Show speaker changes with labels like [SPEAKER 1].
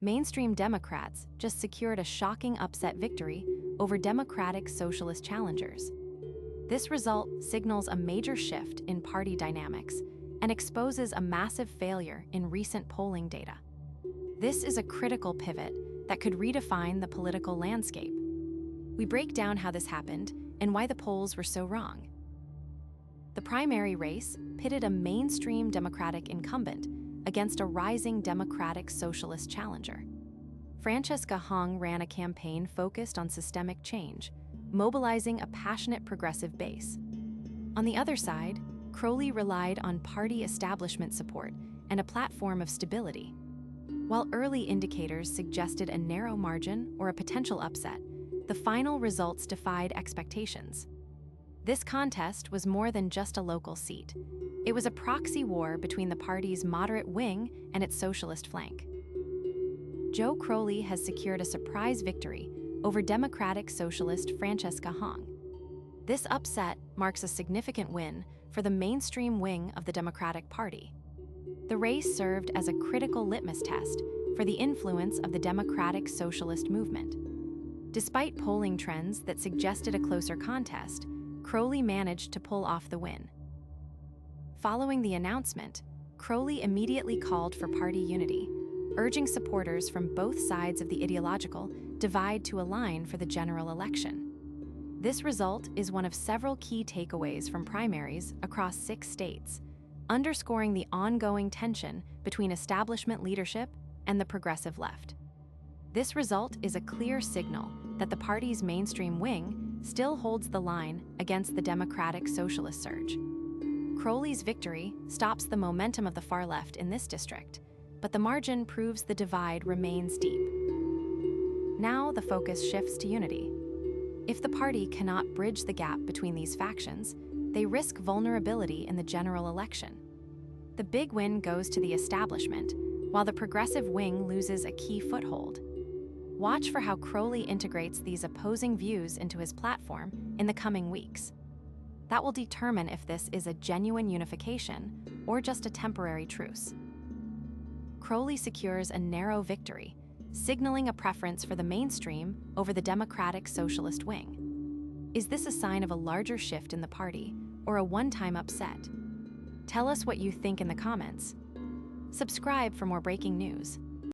[SPEAKER 1] mainstream Democrats just secured a shocking upset victory over Democratic Socialist challengers. This result signals a major shift in party dynamics and exposes a massive failure in recent polling data. This is a critical pivot that could redefine the political landscape. We break down how this happened and why the polls were so wrong. The primary race pitted a mainstream Democratic incumbent against a rising Democratic Socialist challenger. Francesca ran a campaign focused on systemic change, mobilizing a passionate progressive base. On the other side, Crowley relied on party establishment support and a platform of stability. While early indicators suggested a narrow margin or a potential upset, the final results defied expectations. This contest was more than just a local seat. It was a proxy war between the party's moderate wing and its socialist flank. Joe Crowley has secured a surprise victory over Democratic Socialist Francesca. This upset marks a significant win for the mainstream wing of the Democratic Party. The race served as a critical litmus test for the influence of the Democratic Socialist movement. Despite polling trends that suggested a closer contest, Crowley managed to pull off the win. Following the announcement, Crowley immediately called for party unity, urging supporters from both sides of the ideological divide to align for the general election. This result is one of several key takeaways from primaries across 6 states, underscoring the ongoing tension between establishment leadership and the progressive left. This result is a clear signal that the party's mainstream wing still holds the line against the Democratic Socialist surge. Crowley's victory stops the momentum of the far left in this district, but the margin proves the divide remains deep. Now the focus shifts to unity. If the party cannot bridge the gap between these factions, they risk vulnerability in the general election. The big win goes to the establishment, while the progressive wing loses a key foothold. Watch for how Crowley integrates these opposing views into his platform in the coming weeks. That will determine if this is a genuine unification or just a temporary truce. Crowley secures a narrow victory, signaling a preference for the mainstream over the Democratic Socialist wing. Is this a sign of a larger shift in the party or a one-time upset? Tell us what you think in the comments. Subscribe for more breaking news.